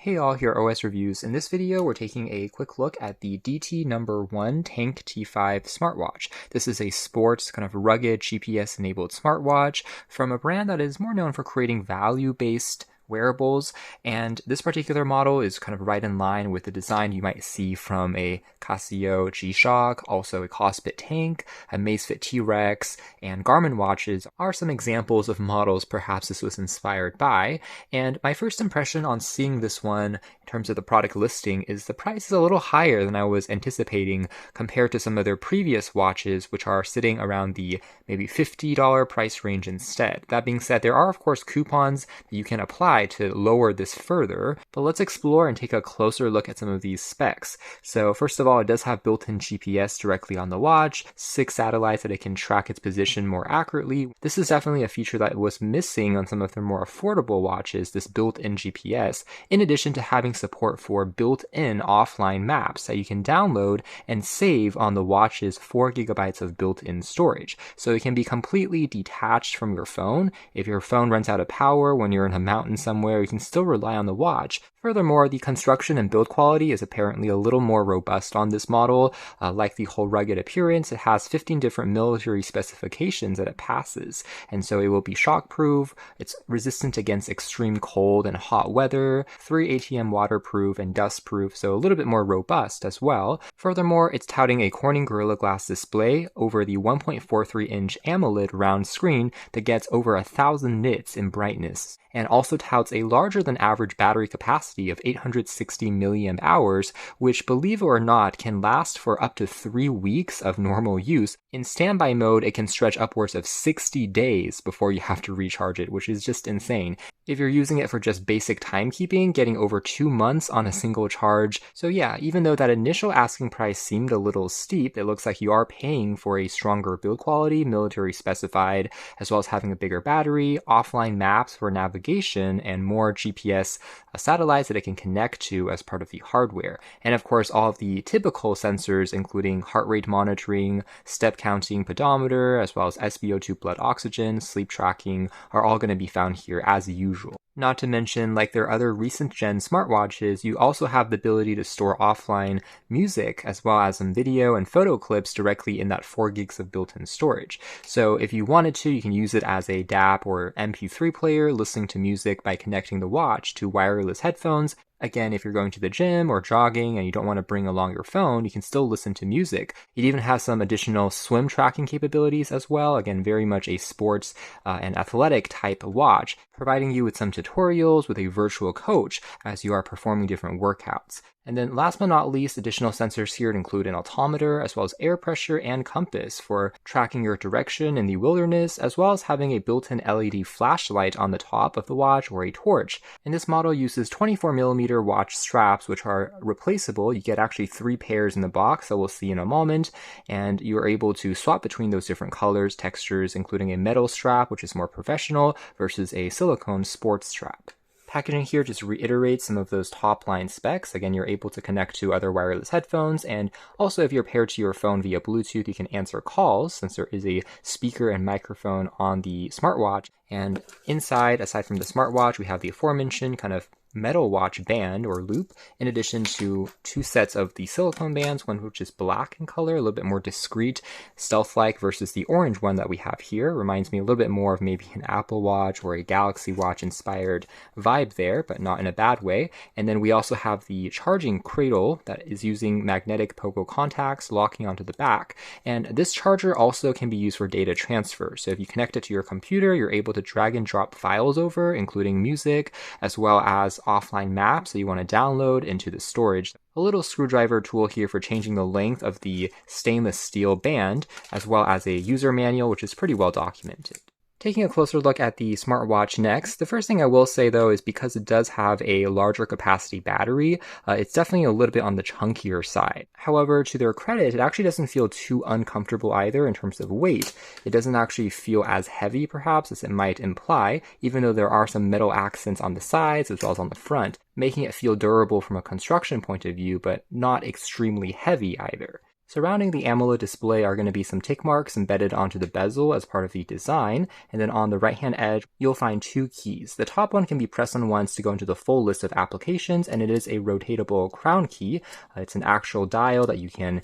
Hey all, here are OS Reviews. In this video, we're taking a quick look at the DT number 1 Tank T5 smartwatch. This is a sports, kind of rugged, GPS-enabled smartwatch from a brand that is more known for creating value-based wearables, and this particular model is kind of right in line with the design you might see from a Casio G-Shock, also a Cosbit Tank, a Amazfit T-Rex, and Garmin watches are some examples of models perhaps this was inspired by. And my first impression on seeing this one in terms of the product listing is the price is a little higher than I was anticipating compared to some of their previous watches, which are sitting around the maybe $50 price range instead. That being said, there are of course coupons that you can apply to lower this further, but let's explore and take a closer look at some of these specs. So first of all, it does have built-in GPS directly on the watch, 6 satellites that it can track its position more accurately. This is definitely a feature that was missing on some of their more affordable watches, this built-in GPS, in addition to having support for built-in offline maps that you can download and save on the watch's 4 gigabytes of built-in storage. So it can be completely detached from your phone. If your phone runs out of power when you're in a mountain somewhere, you can still rely on the watch. Furthermore, the construction and build quality is apparently a little more robust on this model. Like the whole rugged appearance, it has 15 different military specifications that it passes, and so it will be shockproof, it's resistant against extreme cold and hot weather, 3 ATM waterproof and dustproof, so a little bit more robust as well. Furthermore, it's touting a Corning Gorilla Glass display over the 1.43-inch AMOLED round screen that gets over 1,000 nits in brightness, and also touts a larger than average battery capacity of 860 milliamp hours, which, believe it or not, can last for up to 3 weeks of normal use. In standby mode, it can stretch upwards of 60 days before you have to recharge it, which is just insane. If you're using it for just basic timekeeping, getting over 2 months on a single charge. So yeah, even though that initial asking price seemed a little steep, it looks like you are paying for a stronger build quality, military specified, as well as having a bigger battery, offline maps for navigation, and more GPS satellites that it can connect to as part of the hardware. And of course, all of the typical sensors, including heart rate monitoring, step counting, pedometer, as well as SpO2 blood oxygen, sleep tracking, are all going to be found here as usual. Not to mention, like their other recent gen smartwatches, you also have the ability to store offline music as well as some video and photo clips directly in that 4 gigs of built-in storage. So if you wanted to, you can use it as a DAP or MP3 player, listening to music by connecting the watch to wireless headphones. Again, if you're going to the gym or jogging and you don't want to bring along your phone, you can still listen to music. It even has some additional swim tracking capabilities as well. Again, very much a sports and athletic type watch, providing you with some tutorials with a virtual coach as you are performing different workouts. And then last but not least, additional sensors here include an altimeter as well as air pressure and compass for tracking your direction in the wilderness, as well as having a built-in LED flashlight on the top of the watch or a torch. And this model uses 24mm watch straps, which are replaceable. You get actually 3 pairs in the box that we'll see in a moment, and you are able to swap between those different colors, textures, including a metal strap, which is more professional, versus a silicone sports strap. Packaging here just reiterates some of those top line specs. Again, you're able to connect to other wireless headphones, and also if you're paired to your phone via Bluetooth, you can answer calls since there is a speaker and microphone on the smartwatch. And inside, aside from the smartwatch, we have the aforementioned kind of metal watch band or loop, in addition to 2 sets of the silicone bands, one which is black in color, a little bit more discreet, stealth-like, versus the orange one that we have here. Reminds me a little bit more of maybe an Apple Watch or a Galaxy Watch inspired vibe there, but not in a bad way. And then we also have the charging cradle that is using magnetic pogo contacts locking onto the back. And this charger also can be used for data transfer. So if you connect it to your computer, you're able to drag and drop files over, including music, as well as offline maps that you want to download into the storage. A little screwdriver tool here for changing the length of the stainless steel band, as well as a user manual, which is pretty well documented. Taking a closer look at the smartwatch next, the first thing I will say though is because it does have a larger capacity battery, it's definitely a little bit on the chunkier side. However, to their credit, it actually doesn't feel too uncomfortable either in terms of weight. It doesn't actually feel as heavy perhaps as it might imply, even though there are some metal accents on the sides as well as on the front, making it feel durable from a construction point of view, but not extremely heavy either. Surrounding the AMOLED display are going to be some tick marks embedded onto the bezel as part of the design, and then on the right-hand edge, you'll find two keys. The top one can be pressed on once to go into the full list of applications, and it is a rotatable crown key. It's an actual dial that you can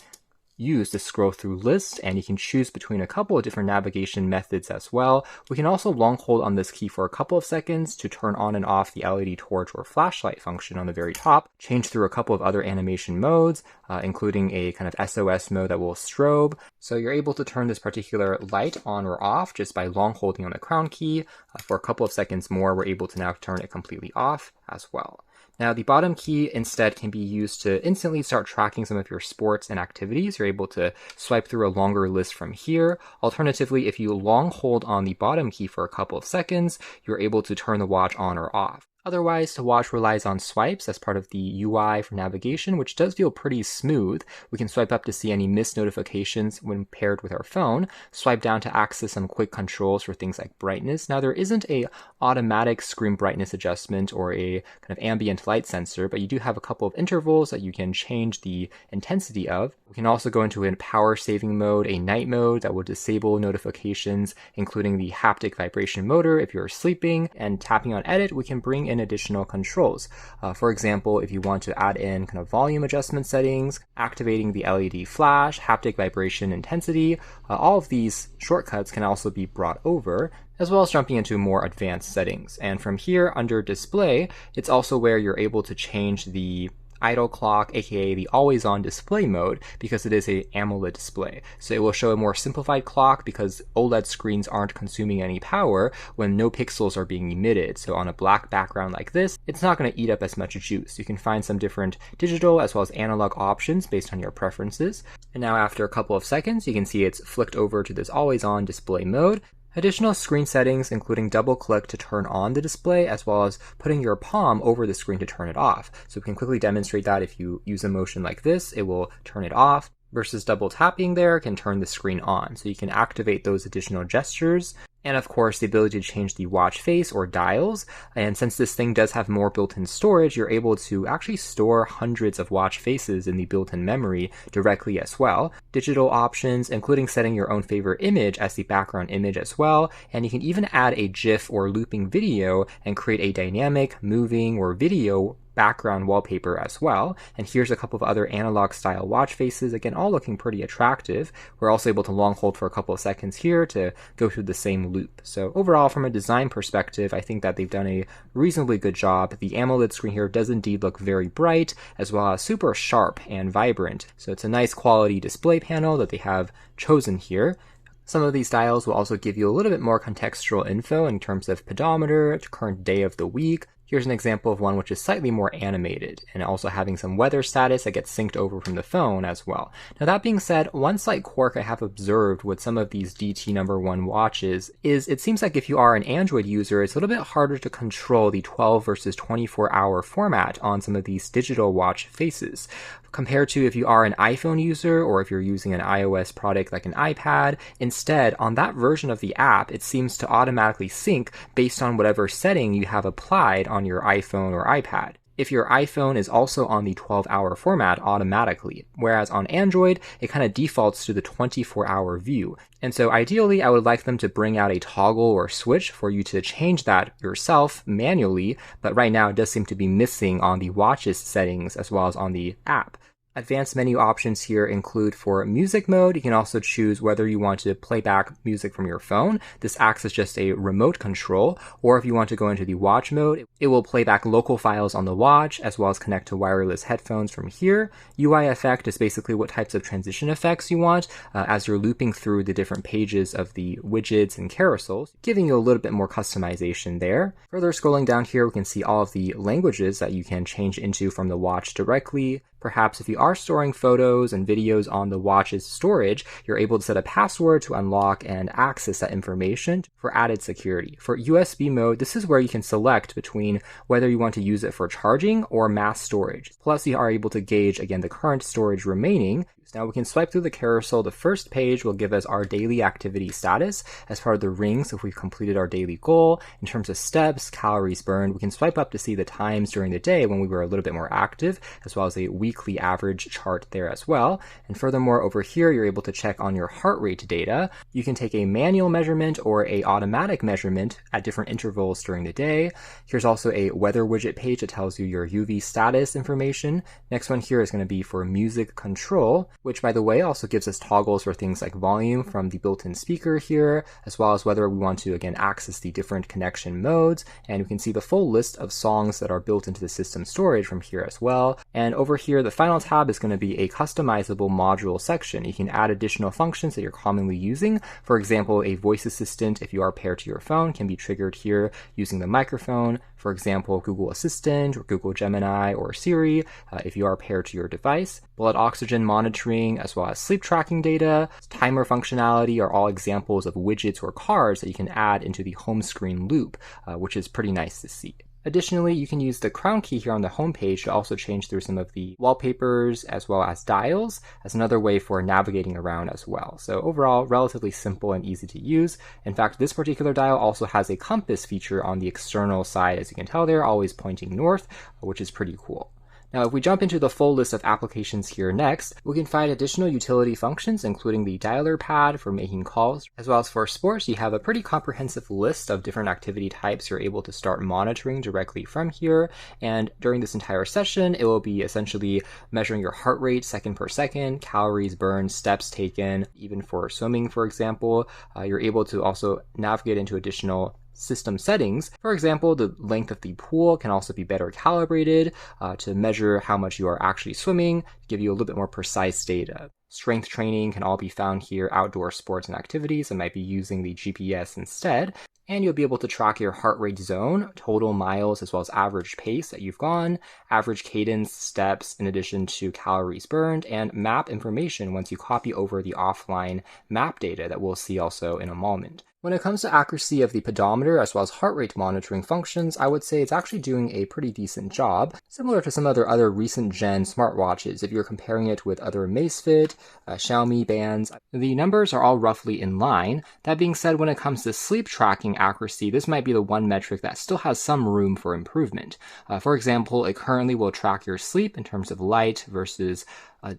use to scroll through lists, and you can choose between a couple of different navigation methods as well. We can also long hold on this key for a couple of seconds to turn on and off the LED torch or flashlight function on the very top, change through a couple of other animation modes, including a kind of SOS mode that will strobe. So you're able to turn this particular light on or off just by long holding on the crown key. For a couple of seconds more, we're able to now turn it completely off as well. Now, the bottom key instead can be used to instantly start tracking some of your sports and activities. You're able to swipe through a longer list from here. Alternatively, if you long hold on the bottom key for a couple of seconds, you're able to turn the watch on or off. Otherwise, the watch relies on swipes as part of the UI for navigation, which does feel pretty smooth. We can swipe up to see any missed notifications when paired with our phone, swipe down to access some quick controls for things like brightness. Now, there isn't a automatic screen brightness adjustment or a kind of ambient light sensor, but you do have a couple of intervals that you can change the intensity of. We can also go into a power saving mode, a night mode that will disable notifications, including the haptic vibration motor if you're sleeping, and tapping on edit, we can bring in additional controls. For example, if you want to add in kind of volume adjustment settings, activating the LED flash, haptic vibration intensity, all of these shortcuts can also be brought over, as well as jumping into more advanced settings. And from here under display, it's also where you're able to change the idle clock, aka the always on display mode, because it is a AMOLED display. So it will show a more simplified clock because OLED screens aren't consuming any power when no pixels are being emitted. So on a black background like this, it's not going to eat up as much juice. You can find some different digital as well as analog options based on your preferences. And now after a couple of seconds, you can see it's flicked over to this always on display mode. Additional screen settings, including double click to turn on the display, as well as putting your palm over the screen to turn it off. So we can quickly demonstrate that if you use a motion like this, it will turn it off, versus double tapping there can turn the screen on. So you can activate those additional gestures. And of course, the ability to change the watch face or dials. And since this thing does have more built-in storage, you're able to actually store hundreds of watch faces in the built-in memory directly as well. Digital options, including setting your own favorite image as the background image as well. And you can even add a GIF or looping video and create a dynamic, moving, or video background wallpaper as well. And here's a couple of other analog style watch faces, again, all looking pretty attractive. We're also able to long hold for a couple of seconds here to go through the same loop. So overall, from a design perspective, I think that they've done a reasonably good job. The AMOLED screen here does indeed look very bright, as well as super sharp and vibrant. So it's a nice quality display panel that they have chosen here. Some of these dials will also give you a little bit more contextual info in terms of pedometer, current day of the week. Here's an example of one which is slightly more animated, and also having some weather status that gets synced over from the phone as well. Now that being said, one slight quirk I have observed with some of these DT1 watches is it seems like if you are an Android user, it's a little bit harder to control the 12 versus 24-hour format on some of these digital watch faces, compared to if you are an iPhone user or if you're using an iOS product like an iPad. Instead, on that version of the app, it seems to automatically sync based on whatever setting you have applied on your iPhone or iPad. If your iPhone is also on the 12-hour format automatically, whereas on Android, it kind of defaults to the 24-hour view. And so ideally, I would like them to bring out a toggle or switch for you to change that yourself manually, but right now it does seem to be missing on the watch's settings as well as on the app. Advanced menu options here include for music mode, you can also choose whether you want to play back music from your phone. This acts as just a remote control, or if you want to go into the watch mode, it will play back local files on the watch as well as connect to wireless headphones from here. UI effect is basically what types of transition effects you want as you're looping through the different pages of the widgets and carousels, giving you a little bit more customization there. Further scrolling down here, we can see all of the languages that you can change into from the watch directly. Perhaps if you are storing photos and videos on the watch's storage, you're able to set a password to unlock and access that information for added security. For USB mode, this is where you can select between whether you want to use it for charging or mass storage. Plus, you are able to gauge, again, the current storage remaining. Now we can swipe through the carousel. The first page will give us our daily activity status as part of the rings if we've completed our daily goal. In terms of steps, calories burned, we can swipe up to see the times during the day when we were a little bit more active, as well as a weekly average average chart there as well. And furthermore, over here, you're able to check on your heart rate data. You can take a manual measurement or a automatic measurement at different intervals during the day. Here's also a weather widget page that tells you your UV status information. Next one here is going to be for music control, which by the way also gives us toggles for things like volume from the built-in speaker here, as well as whether we want to again access the different connection modes. And we can see the full list of songs that are built into the system storage from here as well. And over here, the final tab is going to be a customizable module section. You can add additional functions that you're commonly using. For example, a voice assistant, if you are paired to your phone, can be triggered here using the microphone. For example, Google Assistant or Google Gemini or Siri, if you are paired to your device. Blood oxygen monitoring, as well as sleep tracking data, timer functionality are all examples of widgets or cards that you can add into the home screen loop, which is pretty nice to see. Additionally, you can use the crown key here on the home page to also change through some of the wallpapers as well as dials as another way for navigating around as well. So overall, relatively simple and easy to use. In fact, this particular dial also has a compass feature on the external side, as you can tell there, always pointing north, which is pretty cool. Now, if we jump into the full list of applications here next, we can find additional utility functions, including the dialer pad for making calls, as well as for sports. You have a pretty comprehensive list of different activity types you're able to start monitoring directly from here. And during this entire session, it will be essentially measuring your heart rate second per second, calories burned, steps taken. Even for swimming, for example, you're able to also navigate into additional system settings. For example, the length of the pool can also be better calibrated to measure how much you are actually swimming, give you a little bit more precise data. Strength training can all be found here, outdoor sports and activities that might be using the GPS instead. And you'll be able to track your heart rate zone, total miles, as well as average pace that you've gone, average cadence, steps, in addition to calories burned, and map information once you copy over the offline map data that we'll see also in a moment. When it comes to accuracy of the pedometer as well as heart rate monitoring functions, I would say it's actually doing a pretty decent job, similar to some other recent gen smartwatches. If you're comparing it with other Amazfit, Xiaomi bands, the numbers are all roughly in line. That being said, when it comes to sleep tracking accuracy, this might be the one metric that still has some room for improvement. For example, it currently will track your sleep in terms of light versus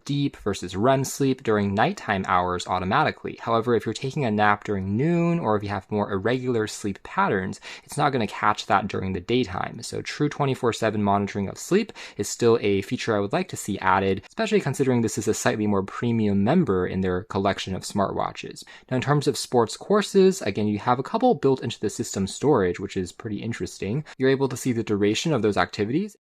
deep versus REM sleep during nighttime hours automatically. However, if you're taking a nap during noon or if you have more irregular sleep patterns, it's not going to catch that during the daytime. So true 24/7 monitoring of sleep is still a feature I would like to see added, especially considering this is a slightly more premium member in their collection of smartwatches. Now, in terms of sports courses, again, you have a couple built into the system storage, which is pretty interesting. You're able to see the duration of those activities.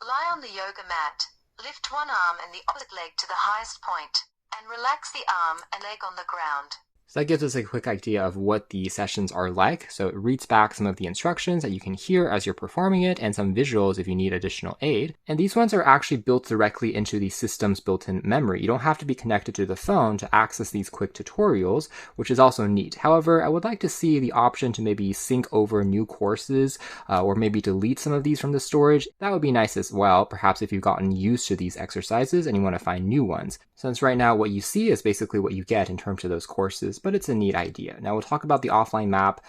Lie on the yoga mat. Lift one arm and the opposite leg to the highest point, and relax the arm and leg on the ground. So that gives us a quick idea of what the sessions are like. So it reads back some of the instructions that you can hear as you're performing it and some visuals if you need additional aid. And these ones are actually built directly into the system's built-in memory. You don't have to be connected to the phone to access these quick tutorials, which is also neat. However, I would like to see the option to maybe sync over new courses or maybe delete some of these from the storage. That would be nice as well, perhaps if you've gotten used to these exercises and you want to find new ones. Since right now what you see is basically what you get in terms of those courses, but it's a neat idea. Now we'll talk about the offline map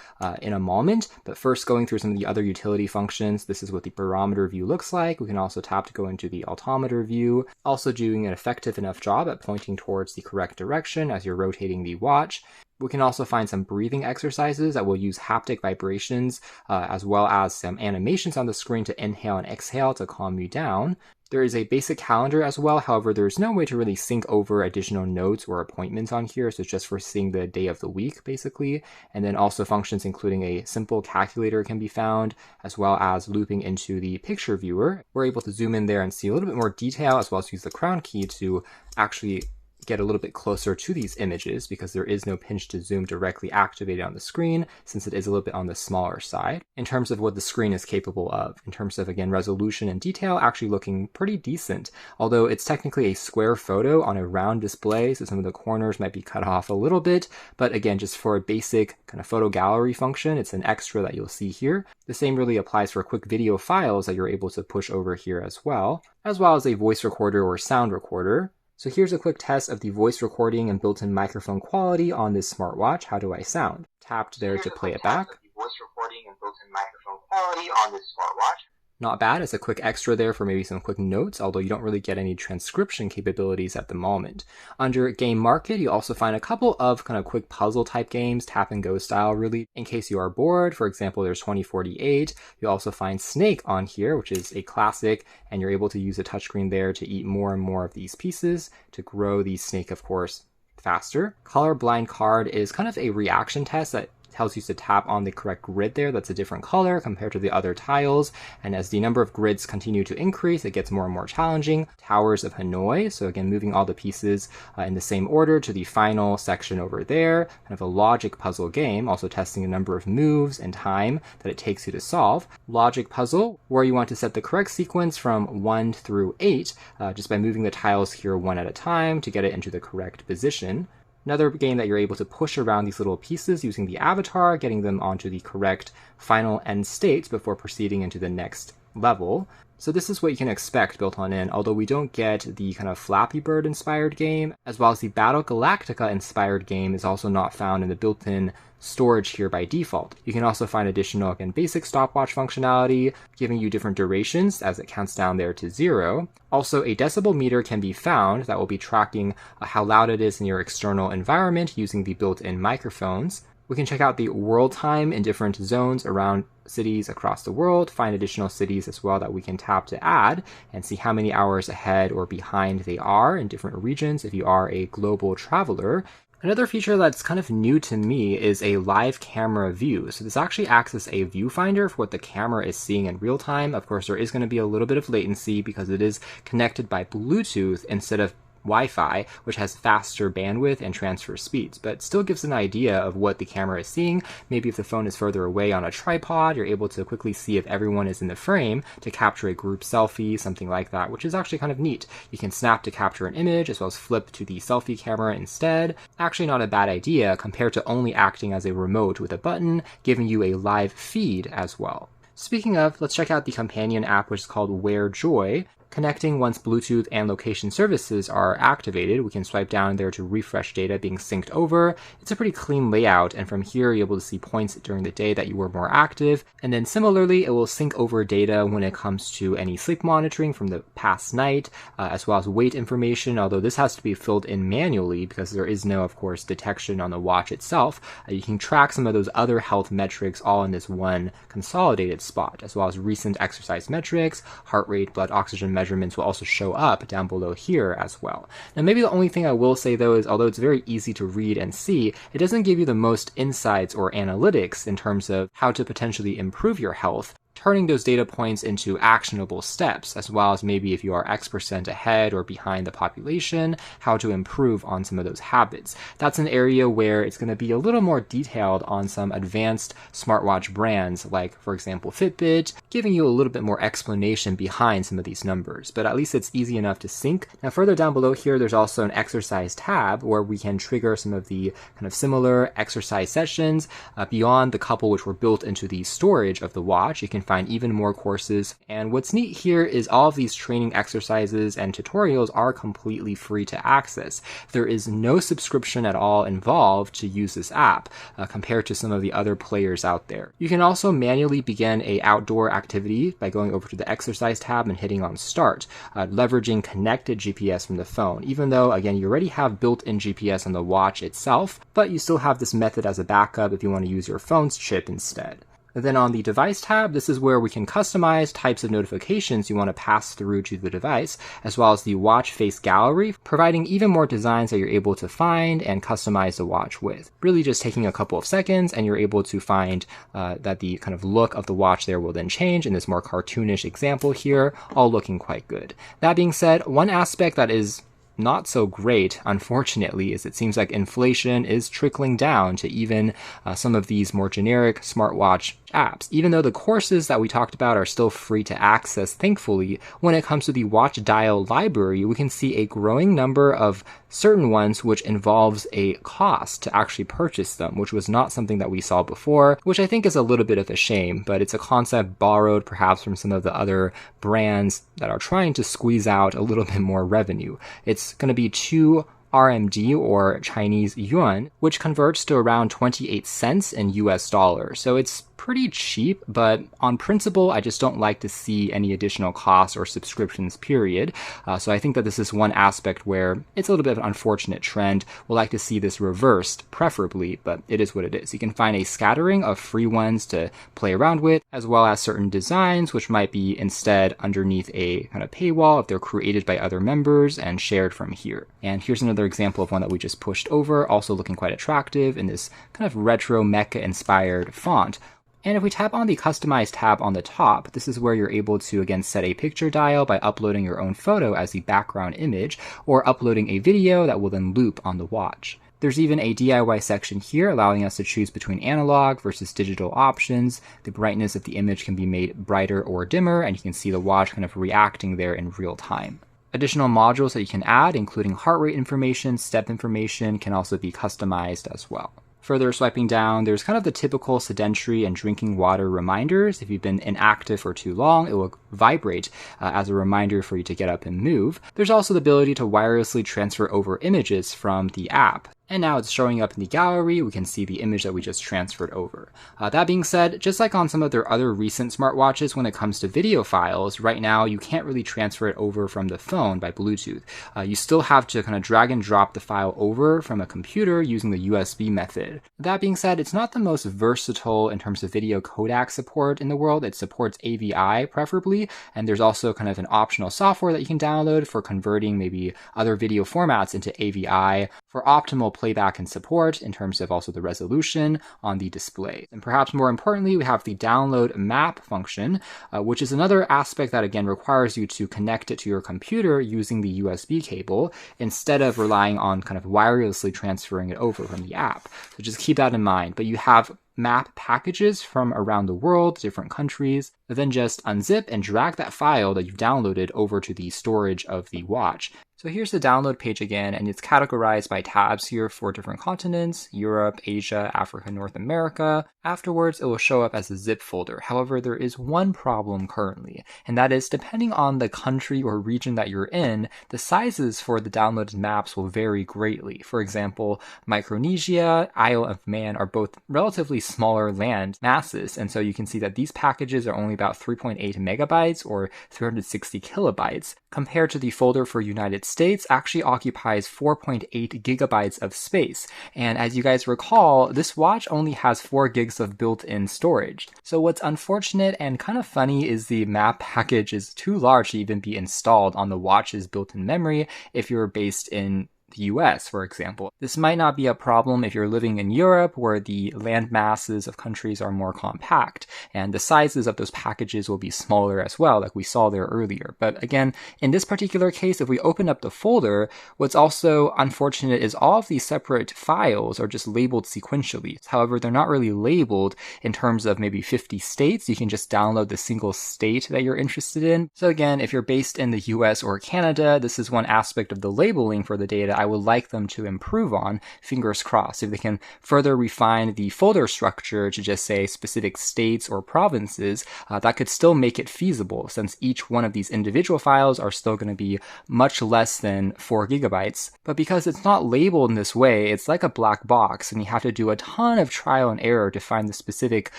in a moment, but first going through some of the other utility functions. This is what the barometer view looks like. We can also tap to go into the altimeter view, also doing an effective enough job at pointing towards the correct direction as you're rotating the watch. We can also find some breathing exercises that will use haptic vibrations as well as some animations on the screen to inhale and exhale to calm you down. There is a basic calendar as well. However, there's no way to really sync over additional notes or appointments on here. So it's just for seeing the day of the week, basically. And then also functions including a simple calculator can be found, as well as looping into the picture viewer. We're able to zoom in there and see a little bit more detail, as well as use the crown key to actually get a little bit closer to these images because there is no pinch to zoom directly activated on the screen since it is a little bit on the smaller side. In terms of what the screen is capable of, in terms of, again, resolution and detail, actually looking pretty decent, although it's technically a square photo on a round display, so some of the corners might be cut off a little bit, but again, just for a basic kind of photo gallery function, it's an extra that you'll see here. The same really applies for quick video files that you're able to push over here as well as a voice recorder or sound recorder. So here's a quick test of the voice recording and built-in microphone quality on this smartwatch. How do I sound? Tapped there to play it back. Voice recording and built-in microphone quality on this smartwatch. Not bad as a quick extra there for maybe some quick notes, although you don't really get any transcription capabilities at the moment. Under Game Market, you also find a couple of kind of quick puzzle type games, tap and go style really, in case you are bored. For example, there's 2048. You also find Snake on here, which is a classic, and you're able to use a touchscreen there to eat more and more of these pieces to grow the snake, of course, faster. Colorblind Card is kind of a reaction test that tells you to tap on the correct grid there that's a different color compared to the other tiles, and as the number of grids continue to increase, it gets more and more challenging. Towers of Hanoi, so again moving all the pieces in the same order to the final section over there, kind of a logic puzzle game, also testing the number of moves and time that it takes you to solve. Logic puzzle, where you want to set the correct sequence from 1 through 8 just by moving the tiles here one at a time to get it into the correct position. Another game that you're able to push around these little pieces using the avatar, getting them onto the correct final end state before proceeding into the next level. So this is what you can expect built on in, although we don't get the kind of Flappy Bird inspired game, as well as the Battle Galactica inspired game is also not found in the built-in storage here by default. You can also find additional, again, basic stopwatch functionality, giving you different durations as it counts down there to 0. Also, a decibel meter can be found that will be tracking how loud it is in your external environment using the built-in microphones. We can check out the world time in different zones around cities across the world, find additional cities as well that we can tap to add, and see how many hours ahead or behind they are in different regions if you are a global traveler. Another feature that's kind of new to me is a live camera view. So this actually acts as a viewfinder for what the camera is seeing in real time. Of course, there is going to be a little bit of latency because it is connected by Bluetooth instead of Wi-Fi, which has faster bandwidth and transfer speeds, but still gives an idea of what the camera is seeing. Maybe if the phone is further away on a tripod, you're able to quickly see if everyone is in the frame to capture a group selfie, something like that, which is actually kind of neat. You can snap to capture an image as well as flip to the selfie camera instead. Actually not a bad idea compared to only acting as a remote with a button, giving you a live feed as well. Speaking of, let's check out the companion app, which is called WhereJoy. Connecting once Bluetooth and location services are activated, we can swipe down there to refresh data being synced over. It's a pretty clean layout, and from here you're able to see points during the day that you were more active, and then similarly it will sync over data when it comes to any sleep monitoring from the past night, as well as weight information, although this has to be filled in manually because there is no, of course, detection on the watch itself. You can track some of those other health metrics all in this one consolidated spot, as well as recent exercise metrics, heart rate, blood oxygen measurements will also show up down below here as well. Now maybe the only thing I will say though is, although it's very easy to read and see, it doesn't give you the most insights or analytics in terms of how to potentially improve your health, turning those data points into actionable steps, as well as maybe if you are X% ahead or behind the population, how to improve on some of those habits. That's an area where it's going to be a little more detailed on some advanced smartwatch brands, like, for example, Fitbit, giving you a little bit more explanation behind some of these numbers, but at least it's easy enough to sync. Now, further down below here, there's also an exercise tab where we can trigger some of the kind of similar exercise sessions beyond the couple which were built into the storage of the watch. You can find even more courses, and what's neat here is all of these training exercises and tutorials are completely free to access. There is no subscription at all involved to use this app compared to some of the other players out there. You can also manually begin a outdoor activity by going over to the exercise tab and hitting on start, leveraging connected GPS from the phone, even though again you already have built-in GPS on the watch itself, but you still have this method as a backup if you want to use your phone's chip instead. Then on the device tab, this is where we can customize types of notifications you want to pass through to the device, as well as the watch face gallery, providing even more designs that you're able to find and customize the watch with. Really just taking a couple of seconds and you're able to find that the kind of look of the watch there will then change in this more cartoonish example here, all looking quite good. That being said, one aspect that is not so great, unfortunately, is it seems like inflation is trickling down to even some of these more generic smartwatch apps. Even though the courses that we talked about are still free to access, thankfully, when it comes to the watch dial library, we can see a growing number of certain ones which involves a cost to actually purchase them, which was not something that we saw before, which I think is a little bit of a shame, but it's a concept borrowed perhaps from some of the other brands that are trying to squeeze out a little bit more revenue. It's going to be 2 RMB or Chinese yuan, which converts to around 28 cents in US dollars. So it's pretty cheap, but on principle, I just don't like to see any additional costs or subscriptions, period. So I think that this is one aspect where it's a little bit of an unfortunate trend. We'll like to see this reversed, preferably, but it is what it is. You can find a scattering of free ones to play around with, as well as certain designs, which might be instead underneath a kind of paywall if they're created by other members and shared from here. And here's another example of one that we just pushed over, also looking quite attractive in this kind of retro mecha-inspired font. And if we tap on the Customize tab on the top, this is where you're able to, again, set a picture dial by uploading your own photo as the background image, or uploading a video that will then loop on the watch. There's even a DIY section here allowing us to choose between analog versus digital options. The brightness of the image can be made brighter or dimmer, and you can see the watch kind of reacting there in real time. Additional modules that you can add, including heart rate information, step information, can also be customized as well. Further swiping down, there's kind of the typical sedentary and drinking water reminders. If you've been inactive for too long, it will vibrate as a reminder for you to get up and move. There's also the ability to wirelessly transfer over images from the app. And now it's showing up in the gallery. We can see the image that we just transferred over. That being said, just like on some of their other recent smartwatches, when it comes to video files, right now you can't really transfer it over from the phone by Bluetooth. You still have to kind of drag and drop the file over from a computer using the USB method. That being said, it's not the most versatile in terms of video codec support in the world. It supports AVI preferably, and there's also kind of an optional software that you can download for converting maybe other video formats into AVI for optimal playback and support in terms of also the resolution on the display. And perhaps more importantly, we have the download map function, which is another aspect that again requires you to connect it to your computer using the USB cable instead of relying on kind of wirelessly transferring it over from the app. So just keep that in mind. But you have map packages from around the world, different countries, then just unzip and drag that file that you've downloaded over to the storage of the watch. So here's the download page again, and it's categorized by tabs here for different continents: Europe, Asia, Africa, North America. Afterwards, it will show up as a zip folder. However, there is one problem currently, and that is depending on the country or region that you're in, the sizes for the downloaded maps will vary greatly. For example, Micronesia, Isle of Man are both relatively smaller land masses, and so you can see that these packages are only about 3.8 megabytes or 360 kilobytes, compared to the folder for United States actually occupies 4.8 gigabytes of space. And as you guys recall, this watch only has 4 gigs of built-in storage. So what's unfortunate and kind of funny is the map package is too large to even be installed on the watch's built-in memory if you're based in the US, for example. This might not be a problem if you're living in Europe, where the land masses of countries are more compact, and the sizes of those packages will be smaller as well, like we saw there earlier. But again, in this particular case, if we open up the folder, what's also unfortunate is all of these separate files are just labeled sequentially. However, they're not really labeled in terms of maybe 50 states. You can just download the single state that you're interested in. So again, if you're based in the US or Canada, this is one aspect of the labeling for the data I would like them to improve on, fingers crossed. If they can further refine the folder structure to just say specific states or provinces, that could still make it feasible, since each one of these individual files are still going to be much less than 4 gigabytes. But because it's not labeled in this way, it's like a black box, and you have to do a ton of trial and error to find the specific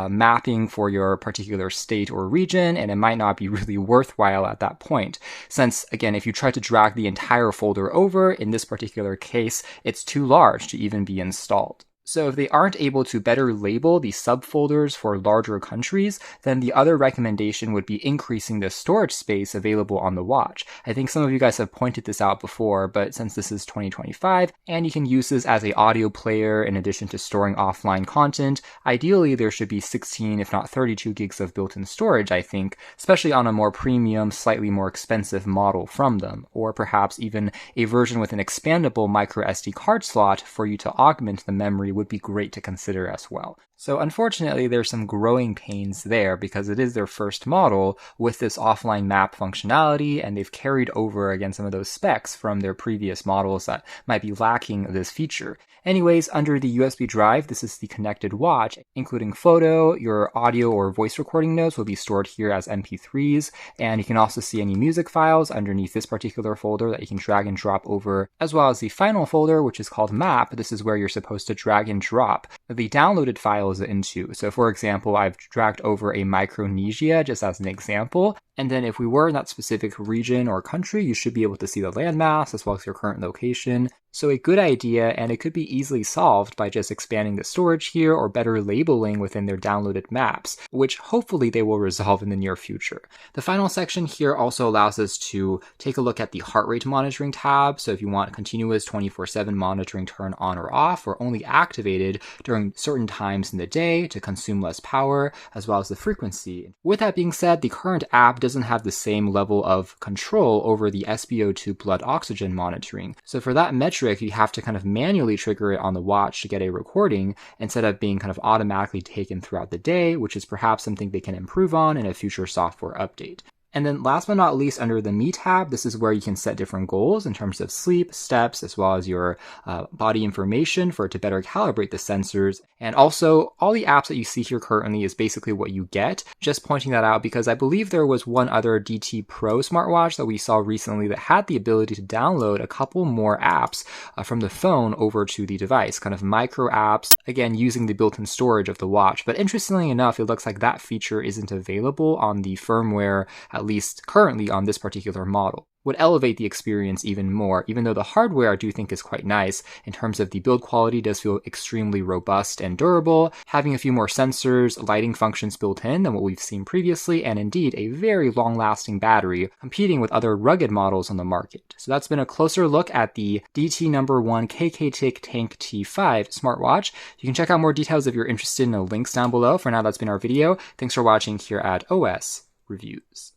mapping for your particular state or region, and it might not be really worthwhile at that point. Since, again, if you try to drag the entire folder over, in this particular case, it's too large to even be installed. So if they aren't able to better label the subfolders for larger countries, then the other recommendation would be increasing the storage space available on the watch. I think some of you guys have pointed this out before, but since this is 2025, and you can use this as an audio player in addition to storing offline content, ideally there should be 16, if not 32 gigs of built-in storage, I think, especially on a more premium, slightly more expensive model from them, or perhaps even a version with an expandable micro SD card slot for you to augment the memory would be great to consider as well. So unfortunately, there's some growing pains there because it is their first model with this offline map functionality, and they've carried over again some of those specs from their previous models that might be lacking this feature. Anyways, under the USB drive, this is the connected watch, including photo, your audio or voice recording notes will be stored here as MP3s, and you can also see any music files underneath this particular folder that you can drag and drop over, as well as the final folder, which is called Map. This is where you're supposed to drag and drop the downloaded files compiles it into. So for example, I've dragged over a Micronesia just as an example. And then if we were in that specific region or country, you should be able to see the landmass as well as your current location. So a good idea, and it could be easily solved by just expanding the storage here or better labeling within their downloaded maps, which hopefully they will resolve in the near future. The final section here also allows us to take a look at the heart rate monitoring tab. So if you want continuous 24/7 monitoring turn on or off, or only activated during certain times in the day to consume less power, as well as the frequency. With that being said, the current app doesn't have the same level of control over the SpO2 blood oxygen monitoring. So for that metric, you have to kind of manually trigger it on the watch to get a recording instead of being kind of automatically taken throughout the day, which is perhaps something they can improve on in a future software update. And then last but not least, under the Me tab, this is where you can set different goals in terms of sleep, steps, as well as your body information for it to better calibrate the sensors. And also, all the apps that you see here currently is basically what you get. Just pointing that out because I believe there was one other DT Pro smartwatch that we saw recently that had the ability to download a couple more apps from the phone over to the device, kind of micro apps, again, using the built-in storage of the watch. But interestingly enough, it looks like that feature isn't available on the firmware, at least currently on this particular model. Would elevate the experience even more, even though the hardware I do think is quite nice in terms of the build quality does feel extremely robust and durable, having a few more sensors, lighting functions built in than what we've seen previously, and indeed a very long-lasting battery, competing with other rugged models on the market. So that's been a closer look at the DT1 KKTIC Tank T5 smartwatch. You can check out more details if you're interested in the links down below. For now, that's been our video. Thanks for watching here at OS Reviews.